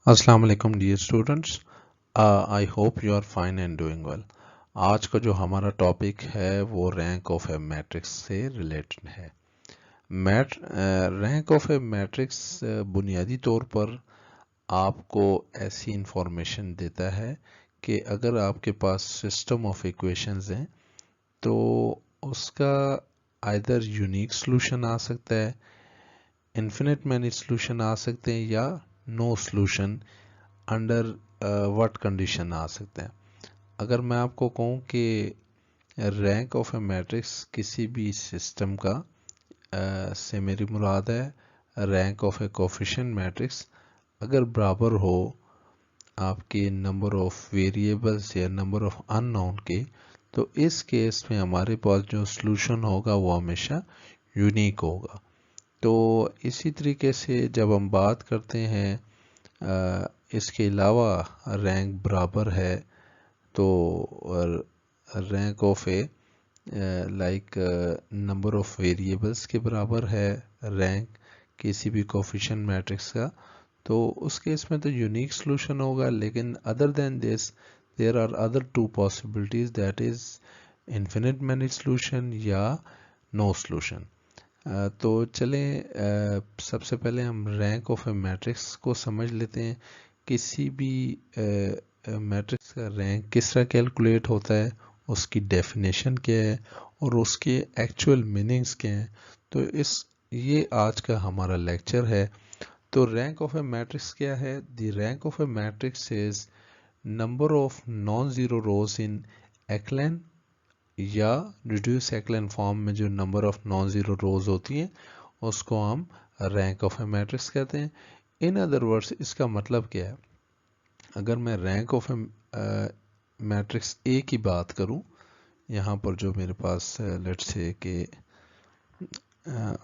अस्सलाम वालेकुम dear students. I hope you are fine and doing well. आज का जो हमारा टॉपिक है वो रैंक ऑफ ए मैट्रिक्स से रिलेटेड है। रैंक ऑफ ए मैट्रिक्स बुनियादी तौर पर आपको ऐसी इंफॉर्मेशन देता है कि अगर आपके पास सिस्टम ऑफ इक्वेशंस हैं तो उसका आइदर यूनिक सॉल्यूशन आ सकता है, इन्फिनिट मैनी सॉल्यूशन आ सकते हैं या no solution under what condition आ सकते हैं। अगर मैं आपको कहूँ कि रैंक ऑफ ए मैट्रिक्स किसी भी सिस्टम का से मेरी मुराद है rank of A coefficient matrix अगर बराबर हो आपके नंबर ऑफ वेरिएबल्स या नंबर ऑफ अननोन के, तो इस केस में हमारे पास जो सॉल्यूशन होगा वो हमेशा यूनिक होगा। तो इसी तरीके से जब हम बात करते हैं इसके अलावा रैंक बराबर है तो rank of A like number of variables के बराबर है रैंक किसी भी कोफिशिएंट मैट्रिक्स का, तो उस केस में तो यूनिक सॉल्यूशन होगा। लेकिन other than this there are other two possibilities, that is infinite many solution या नो सॉल्यूशन। तो चलें सबसे पहले हम रैंक ऑफ ए मैट्रिक्स को समझ लेते हैं। किसी भी मैट्रिक्स का रैंक किस तरह कैलकुलेट होता है, उसकी डेफिनेशन क्या है और उसके एक्चुअल मीनिंग्स क्या हैं। तो ये आज का हमारा लेक्चर है। तो रैंक ऑफ ए मैट्रिक्स क्या है? The rank of a matrix is number of non zero rows in echelon या रिड्यूस एक्लेन फॉर्म में जो number of non zero rows होती हैं उसको हम रैंक ऑफ ए मैट्रिक्स कहते हैं। इन अदर वर्ड्स इसका मतलब क्या है? अगर मैं rank of a matrix A की बात करूं, यहाँ पर जो मेरे पास लेट्स से कि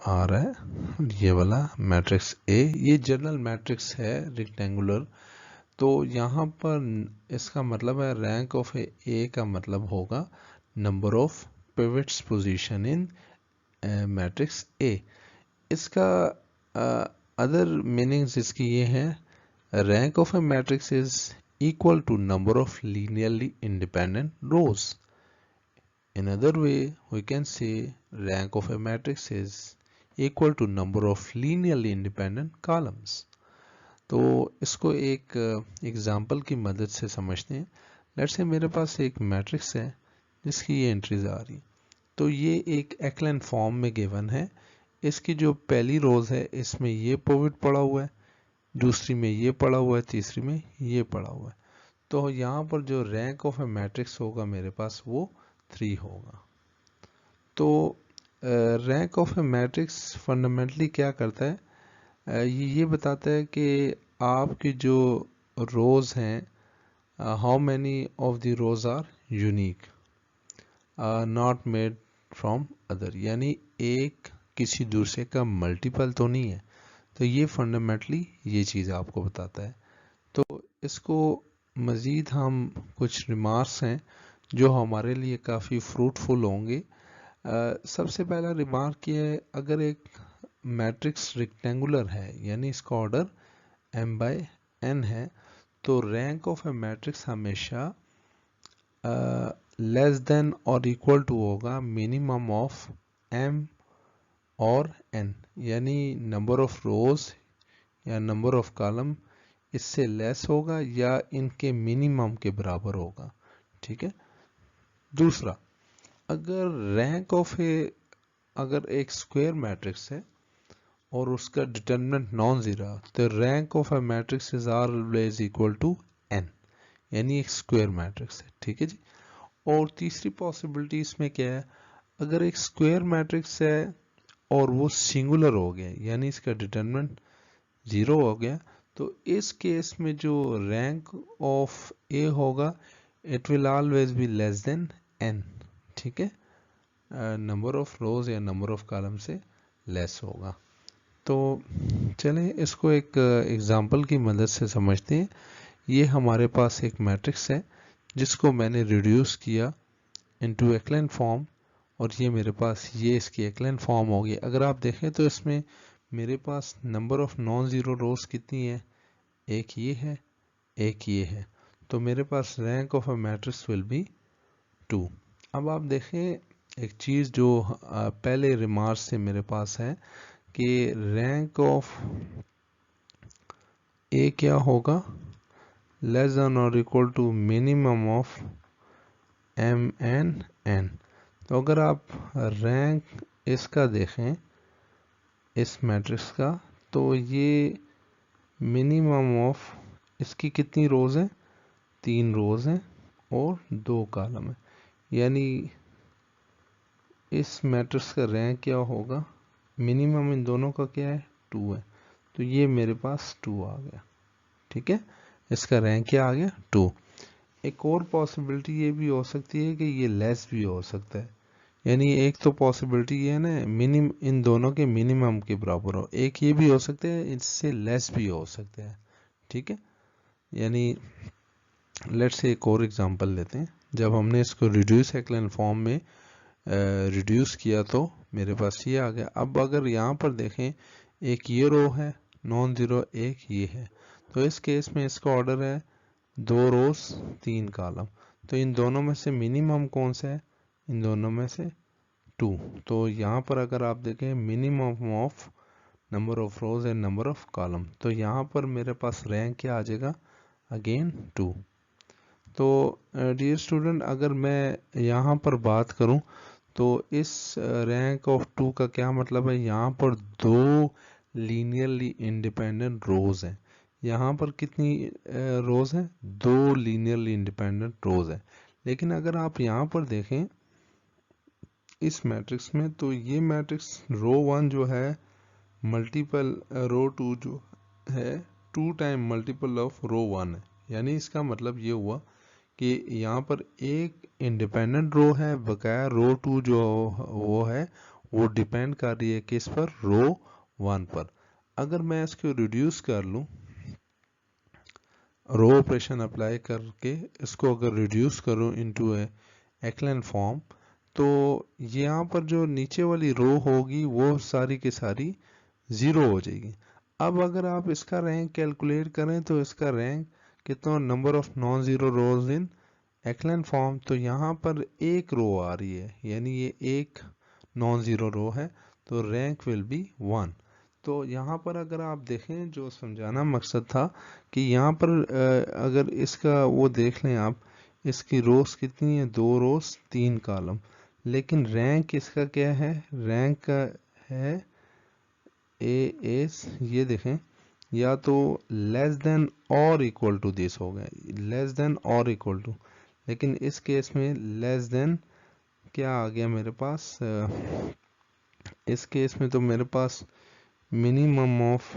आ रहा है ये वाला मैट्रिक्स ए, ये जनरल मैट्रिक्स है रेक्टेंगुलर। तो यहाँ पर इसका मतलब है रैंक ऑफ ए का मतलब होगा number of pivots position in matrix A. इसका अदर मीनिंग्स इसकी ये हैं, rank of a matrix is equal to number of linearly independent rows. In other way, we can say rank of a matrix is equal to number of linearly independent columns. तो इसको एक example की मदद से समझते हैं। Let's say मेरे पास एक मैट्रिक्स है जिसकी ये एंट्रीज आ रही, तो ये एक एक्लेन फॉर्म में गिवन है। इसकी जो पहली रोज है इसमें ये पिवट पड़ा हुआ है, दूसरी में ये पड़ा हुआ है, तीसरी में ये पड़ा हुआ है। तो यहाँ पर जो रैंक ऑफ ए मैट्रिक्स होगा मेरे पास वो 3 होगा। तो rank of a matrix fundamentally क्या करता है? ये बताता है कि आपकी जो रोज हैं, how many of the rows are unique, not made from other, यानी एक किसी दूसरे का मल्टीपल तो नहीं है। तो ये फंडामेंटली ये चीज़ आपको बताता है। तो इसको मज़ीद हम कुछ रिमार्क्स हैं जो हमारे लिए काफ़ी फ्रूटफुल होंगे। सबसे पहला रिमार्क ये है, अगर एक मैट्रिक्स रेक्टेंगुलर है यानी इसका ऑर्डर m/n है, तो रैंक ऑफ ए मैट्रिक्स हमेशा लेस देन और इक्वल टू होगा मिनिमम ऑफ m और n, यानी नंबर ऑफ रोज या नंबर ऑफ कॉलम इससे लेस होगा या इनके मिनिमम के बराबर होगा। ठीक है। दूसरा, अगर रैंक ऑफ ए अगर एक स्क्वायर मैट्रिक्स है और उसका डिटरमिनेंट नॉन जीरो, तो rank of a matrix is always equal to n, यानी एक स्क्वायर मैट्रिक्स है। ठीक है जी। और तीसरी पॉसिबिलिटी इसमें क्या है? अगर एक स्क्वायर मैट्रिक्स है और वो सिंगुलर हो गया यानी इसका डिटरमिनेंट 0 हो गया, तो इस केस में जो रैंक ऑफ ए होगा it will always be less than n। ठीक है, नंबर ऑफ रोज या नंबर ऑफ कॉलम से लेस होगा। तो चलें इसको एक एग्जांपल की मदद से समझते हैं। ये हमारे पास एक मैट्रिक्स है जिसको मैंने रिड्यूस किया इनटू एक्लेन फॉर्म, और ये मेरे पास ये इसकी एक्लेन फॉर्म होगी। अगर आप देखें तो इसमें मेरे पास नंबर ऑफ नॉन ज़ीरो रोज कितनी है? एक ये है, एक ये है, तो मेरे पास rank of a matrix will be 2। अब आप देखें एक चीज़ जो पहले रिमार्क से मेरे पास है कि रैंक ऑफ ए क्या होगा, लेस देन और equal to minimum of m n n. तो अगर आप रैंक इसका देखें, इस मैट्रिक्स का, तो ये मिनिमम ऑफ इसकी कितनी रोज है, 3 रोज हैं और 2 कॉलम है, यानी इस मैट्रिक्स का रैंक क्या होगा, मिनिमम इन दोनों का क्या है, 2 है, तो ये मेरे पास 2 आ गया। ठीक है, इसका रैंक क्या आ गया, 2। एक और पॉसिबिलिटी ये भी हो सकती है कि ये लेस भी हो सकता है, यानी एक तो पॉसिबिलिटी ये है ना, इन दोनों के मिनिमम के बराबर हो, एक ये भी हो सकता है इससे लेस भी हो सकता है। ठीक है, यानी लेट्स से एक और एग्जांपल लेते हैं। जब हमने इसको रिड्यूस एक्लन फॉर्म में रिड्यूस किया तो मेरे पास ये आ गया। अब अगर यहाँ पर देखें, एक ये रो है नॉन ज़ीरो, एक ये है, तो इस केस में इसका ऑर्डर है 2 रोज 3 कॉलम, तो इन दोनों में से मिनिमम कौन सा है, इन दोनों में से 2। तो यहाँ पर अगर आप देखें minimum of number of rose and number of column, तो यहाँ पर मेरे पास रैंक क्या आ जाएगा, अगेन 2। तो डियर स्टूडेंट, अगर मैं यहाँ पर बात करूँ तो इस रैंक ऑफ 2 का क्या मतलब है, यहाँ पर 2 लीनियरली इंडिपेंडेंट रोज हैं। यहाँ पर कितनी रोज हैं, 2 लीनियरली इंडिपेंडेंट रोज हैं। लेकिन अगर आप यहाँ पर देखें इस मैट्रिक्स में, तो ये मैट्रिक्स रो 1 जो है मल्टीपल रो 2 जो है 2 टाइम मल्टीपल ऑफ रो 1 है, यानी इसका मतलब ये हुआ कि यहाँ पर एक इंडिपेंडेंट रो है, बकाया रो 2 जो वो है वो डिपेंड कर रही है किस पर, रो 1 पर। अगर मैं इसको रिड्यूस कर लूँ, रो ऑपरेशन अप्लाई करके इसको अगर रिड्यूस करूँ इनटू एक्लन फॉर्म, तो यहाँ पर जो नीचे वाली रो होगी वो सारी की सारी 0 हो जाएगी। अब अगर आप इसका रैंक कैलकुलेट करें तो इसका रैंक कितना, number of non zero rows in echelon form, तो यहाँ पर एक रो आ रही है, यानी ये एक नॉन ज़ीरो रो है, तो रैंक विल बी 1। तो यहाँ पर अगर आप देखें, जो समझाना मकसद था कि यहाँ पर अगर इसका वो देख लें आप, इसकी रोज कितनी है, 2 रोज 3 कॉलम, लेकिन रैंक इसका क्या है, रैंक का है ए एस, ये देखें, या तो लेस देन और इक्वल टू दिस हो गया, लेस देन और इक्वल टू, लेकिन इस केस में लेस देन क्या आ गया मेरे पास, इस केस में तो मेरे पास minimum of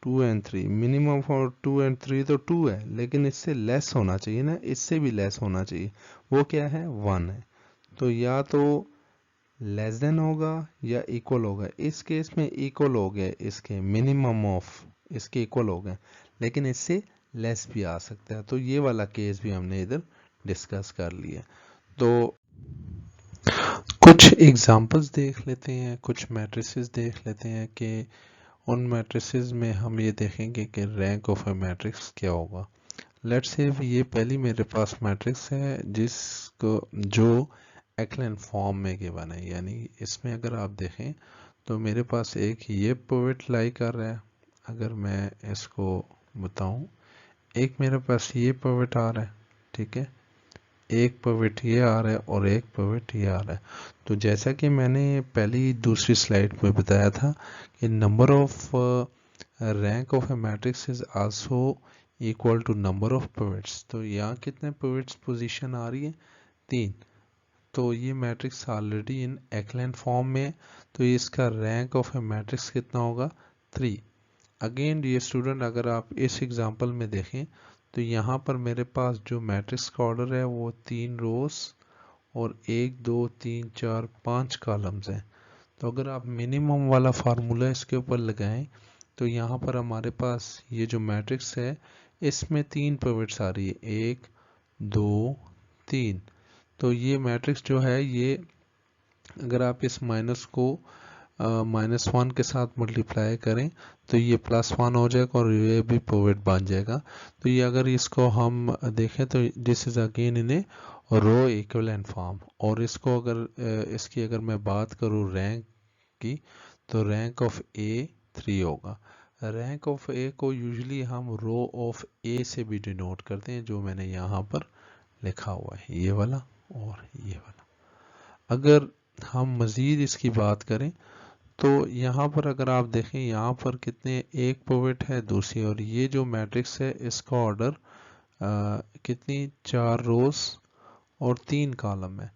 2 and 3, minimum for 2 and 3 तो 2 है, लेकिन इससे लेस होना चाहिए ना, इससे भी लेस होना चाहिए, वो क्या है, 1 है। तो या तो लेस देन होगा या इक्वल होगा, इस केस में इक्वल हो गया, इसके मिनिमम ऑफ इसके इक्वल हो गए, लेकिन इससे लेस भी आ सकता है, तो ये वाला केस भी हमने इधर डिस्कस कर लिया। तो कुछ एग्जांपल्स देख लेते हैं, कुछ मैट्रिसेस देख लेते हैं कि उन मैट्रिसेस में हम ये देखेंगे कि रैंक ऑफ अ मैट्रिक्स क्या होगा। लेट्स से ये पहली मेरे पास मैट्रिक्स है जिसको जो एक्लन फॉर्म में गिवन है, यानी इसमें अगर आप देखें तो मेरे पास एक ये पिवट लाई कर रहा है, अगर मैं इसको बताऊं, एक मेरे पास ये पिवट आ रहा है, ठीक है, एक पिवट ये आ रहा है और एक पिवट ये आ रहा है। तो जैसा कि मैंने पहली दूसरी स्लाइड में बताया था कि number of rank of a matrix is also equal to number of pivots, तो यहाँ कितने पिवट्स पोजीशन आ रही है, 3। तो ये matrix already in echelon form में, तो इसका रैंक ऑफ ए मैट्रिक्स कितना होगा, 3। अगेन ये स्टूडेंट, अगर आप इस एग्जांपल में देखें तो यहाँ पर मेरे पास जो मैट्रिक्स का ऑर्डर है वो 3 रोज और 1 2 3 4 5 कॉलम्स हैं। तो अगर आप मिनिमम वाला फार्मूला इसके ऊपर लगाएं तो यहाँ पर हमारे पास ये जो मैट्रिक्स है इसमें 3 पिवट्स आ रही है, 1 2 3। तो ये मैट्रिक्स जो है ये, अगर आप इस माइनस को -1 के साथ मल्टीप्लाई करें तो ये +1 हो जाएगा और ये भी पिवट बन जाएगा। तो ये अगर इसको हम देखें तो this is again in a row equivalent form. और इसको अगर इसकी अगर मैं बात करूँ रैंक की, तो रैंक ऑफ ए 3 होगा। रैंक ऑफ ए को यूजुअली हम रो ऑफ ए से भी डिनोट करते हैं, जो मैंने यहाँ पर लिखा हुआ है, ये वाला और ये वाला। अगर हम मज़ीद इसकी बात करें तो यहाँ पर अगर आप देखें, यहाँ पर कितने, एक पिवट है दूसरी, और ये जो मैट्रिक्स है इसका ऑर्डर कितनी, 4 रोज और 3 कॉलम है।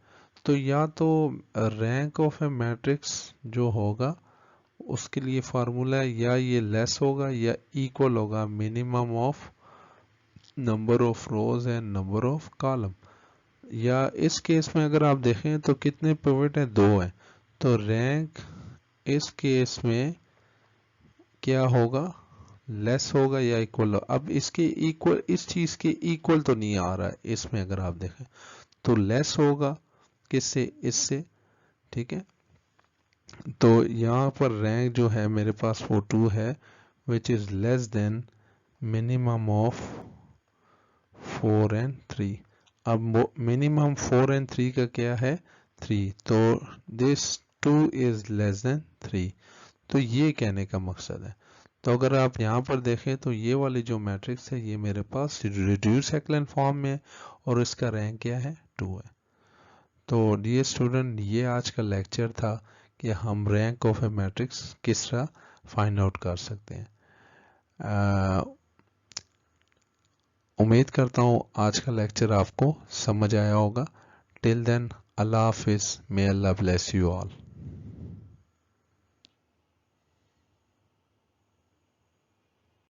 तो या तो रैंक ऑफ ए मैट्रिक्स जो होगा उसके लिए फार्मूला है या ये लेस होगा या इक्वल होगा minimum of number of rose and number of column. या इस केस में अगर आप देखें तो कितने पिवट है, 2 है। तो रैंक इस केस में क्या होगा, लेस होगा या इक्वल। अब इसके इक्वल, इस चीज के इक्वल तो नहीं आ रहा है इसमें, अगर आप देखें तो लेस होगा किससे, इससे, ठीक है। तो यहाँ पर रैंक जो है मेरे पास वो 2 है, which is less than minimum of 4 and 3। अब मिनिमम 4 एंड 3 का क्या है, 3। तो दिस 2 इज लेस देन 3। तो ये कहने का मकसद है। तो अगर आप यहाँ पर देखें तो ये वाली जो मैट्रिक्स है ये मेरे पास रिड्यूस एक्लन फॉर्म में है और इसका रैंक क्या है, 2 है। तो डियर स्टूडेंट, ये आज का लेक्चर था कि हम रैंक ऑफ ए मैट्रिक्स किस तरह फाइंड आउट कर सकते हैं। उम्मीद करता हूँ आज का लेक्चर आपको समझ आया होगा। टिल देन, अल्लाह हाफिज़, मे अल्लाह ब्लेस यू ऑल।